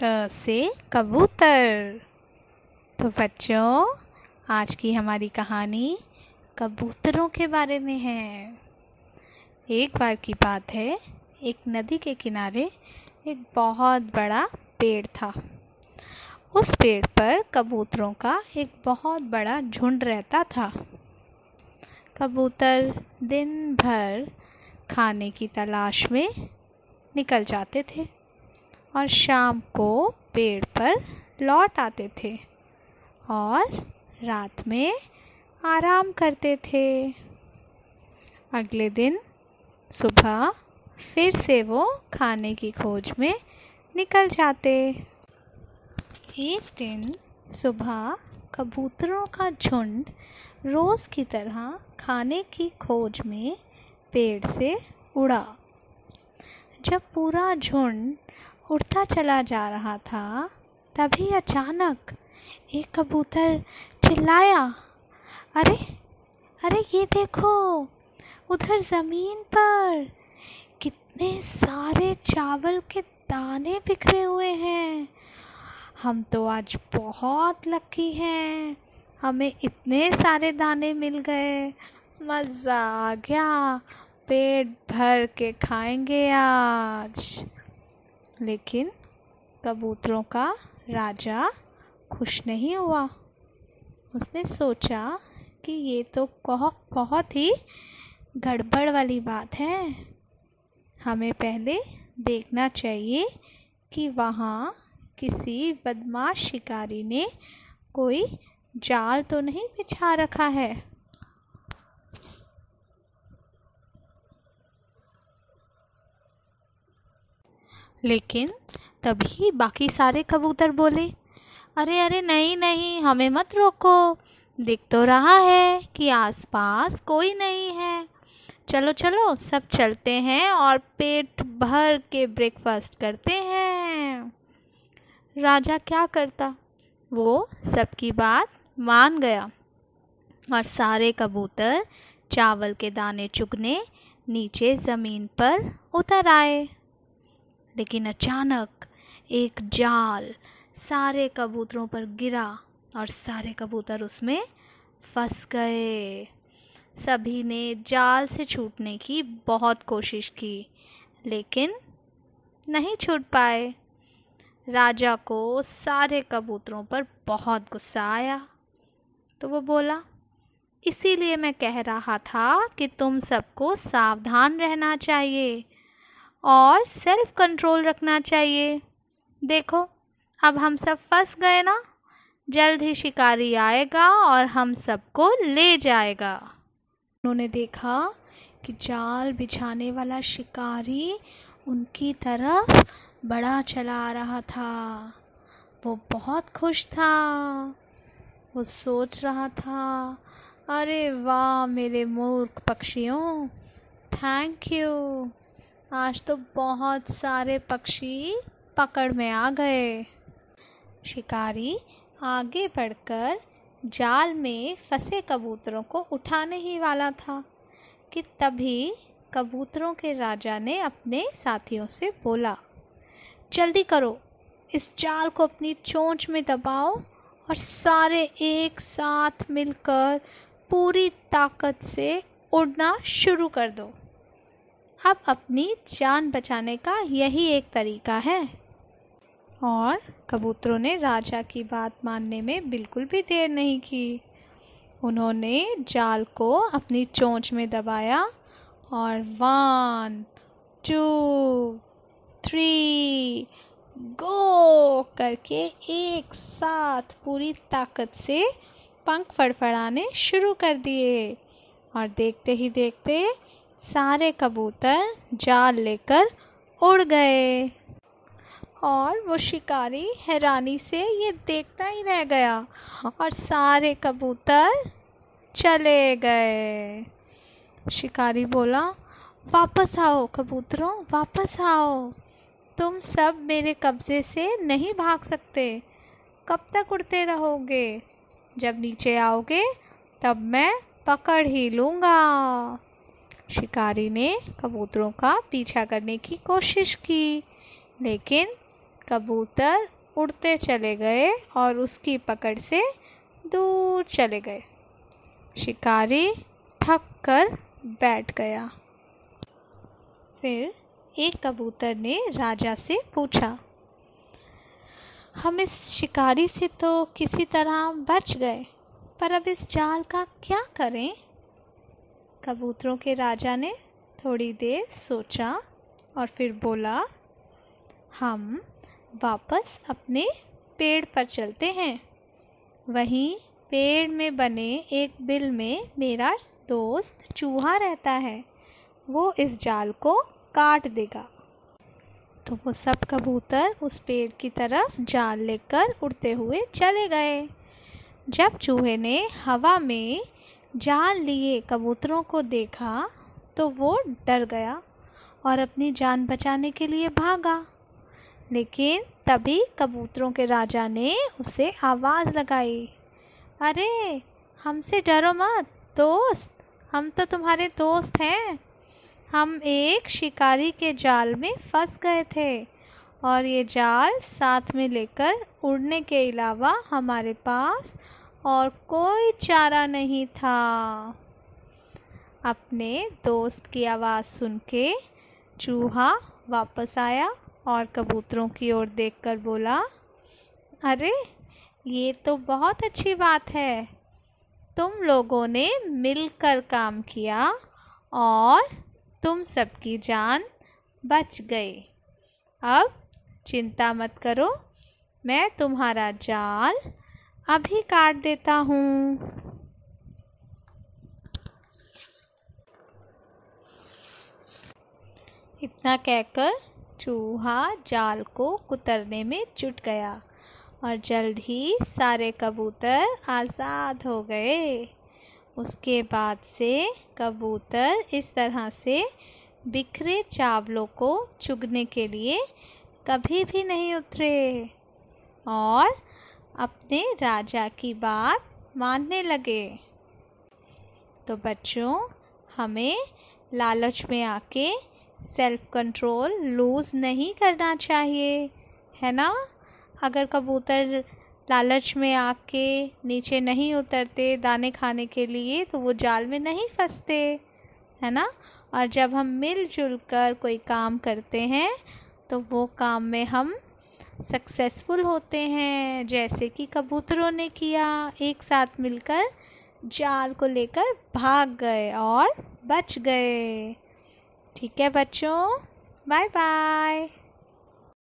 क से कबूतर। तो बच्चों, आज की हमारी कहानी कबूतरों के बारे में है। एक बार की बात है, एक नदी के किनारे एक बहुत बड़ा पेड़ था। उस पेड़ पर कबूतरों का एक बहुत बड़ा झुंड रहता था। कबूतर दिन भर खाने की तलाश में निकल जाते थे और शाम को पेड़ पर लौट आते थे और रात में आराम करते थे। अगले दिन सुबह फिर से वो खाने की खोज में निकल जाते। एक दिन सुबह कबूतरों का झुंड रोज़ की तरह खाने की खोज में पेड़ से उड़ा। जब पूरा झुंड उड़ता चला जा रहा था, तभी अचानक एक कबूतर चिल्लाया, अरे अरे ये देखो, उधर ज़मीन पर कितने सारे चावल के दाने बिखरे हुए हैं। हम तो आज बहुत लकी हैं, हमें इतने सारे दाने मिल गए। मज़ा आ गया, पेट भर के खाएंगे आज। लेकिन कबूतरों का राजा खुश नहीं हुआ। उसने सोचा कि ये तो बहुत ही गड़बड़ वाली बात है। हमें पहले देखना चाहिए कि वहाँ किसी बदमाश शिकारी ने कोई जाल तो नहीं बिछा रखा है। लेकिन तभी बाकी सारे कबूतर बोले, अरे अरे नहीं नहीं, हमें मत रोको। दिख तो रहा है कि आसपास कोई नहीं है। चलो चलो सब चलते हैं और पेट भर के ब्रेकफास्ट करते हैं। राजा क्या करता, वो सबकी बात मान गया और सारे कबूतर चावल के दाने चुगने नीचे ज़मीन पर उतर आए। लेकिन अचानक एक जाल सारे कबूतरों पर गिरा और सारे कबूतर उसमें फंस गए। सभी ने जाल से छूटने की बहुत कोशिश की, लेकिन नहीं छूट पाए। राजा को सारे कबूतरों पर बहुत गुस्सा आया, तो वो बोला, इसीलिए मैं कह रहा था कि तुम सबको सावधान रहना चाहिए और सेल्फ कंट्रोल रखना चाहिए। देखो, अब हम सब फंस गए ना, जल्द ही शिकारी आएगा और हम सबको ले जाएगा। उन्होंने देखा कि जाल बिछाने वाला शिकारी उनकी तरफ बढ़ा चला आ रहा था। वो बहुत खुश था। वो सोच रहा था, अरे वाह मेरे मूर्ख पक्षियों, थैंक यू, आज तो बहुत सारे पक्षी पकड़ में आ गए। शिकारी आगे बढ़कर जाल में फंसे कबूतरों को उठाने ही वाला था कि तभी कबूतरों के राजा ने अपने साथियों से बोला, जल्दी करो, इस जाल को अपनी चोंच में दबाओ और सारे एक साथ मिलकर पूरी ताकत से उड़ना शुरू कर दो। अब अपनी जान बचाने का यही एक तरीका है। और कबूतरों ने राजा की बात मानने में बिल्कुल भी देर नहीं की। उन्होंने जाल को अपनी चोंच में दबाया और 1, 2, 3 गो करके एक साथ पूरी ताकत से पंख फड़फड़ाने शुरू कर दिए। और देखते ही देखते सारे कबूतर जाल लेकर उड़ गए और वो शिकारी हैरानी से ये देखता ही रह गया और सारे कबूतर चले गए। शिकारी बोला, वापस आओ कबूतरों, वापस आओ, तुम सब मेरे कब्जे से नहीं भाग सकते। कब तक उड़ते रहोगे? जब नीचे आओगे तब मैं पकड़ ही लूँगा। शिकारी ने कबूतरों का पीछा करने की कोशिश की, लेकिन कबूतर उड़ते चले गए और उसकी पकड़ से दूर चले गए। शिकारी थक कर बैठ गया। फिर एक कबूतर ने राजा से पूछा, हम इस शिकारी से तो किसी तरह बच गए, पर अब इस जाल का क्या करें? कबूतरों के राजा ने थोड़ी देर सोचा और फिर बोला, हम वापस अपने पेड़ पर चलते हैं। वहीं पेड़ में बने एक बिल में मेरा दोस्त चूहा रहता है, वो इस जाल को काट देगा। तो वो सब कबूतर उस पेड़ की तरफ जाल लेकर उड़ते हुए चले गए। जब चूहे ने हवा में जाल लिए कबूतरों को देखा तो वो डर गया और अपनी जान बचाने के लिए भागा। लेकिन तभी कबूतरों के राजा ने उसे आवाज़ लगाई, अरे हमसे डरो मत दोस्त, हम तो तुम्हारे दोस्त हैं। हम एक शिकारी के जाल में फंस गए थे और ये जाल साथ में लेकर उड़ने के अलावा हमारे पास और कोई चारा नहीं था। अपने दोस्त की आवाज़ सुन के चूहा वापस आया और कबूतरों की ओर देखकर बोला, अरे ये तो बहुत अच्छी बात है, तुम लोगों ने मिलकर काम किया और तुम सबकी जान बच गई। अब चिंता मत करो, मैं तुम्हारा जाल अभी काट देता हूँ। इतना कहकर चूहा जाल को कुतरने में जुट गया और जल्द ही सारे कबूतर आज़ाद हो गए। उसके बाद से कबूतर इस तरह से बिखरे चावलों को चुगने के लिए कभी भी नहीं उतरे और अपने राजा की बात मानने लगे। तो बच्चों, हमें लालच में आके सेल्फ कंट्रोल लूज़ नहीं करना चाहिए, है ना। अगर कबूतर लालच में आके नीचे नहीं उतरते दाने खाने के लिए तो वो जाल में नहीं फंसते, है ना। और जब हम मिलजुल कर कोई काम करते हैं तो वो काम में हम सक्सेसफुल होते हैं, जैसे कि कबूतरों ने किया, एक साथ मिलकर जाल को लेकर भाग गए और बच गए। ठीक है बच्चों, बाय बाय।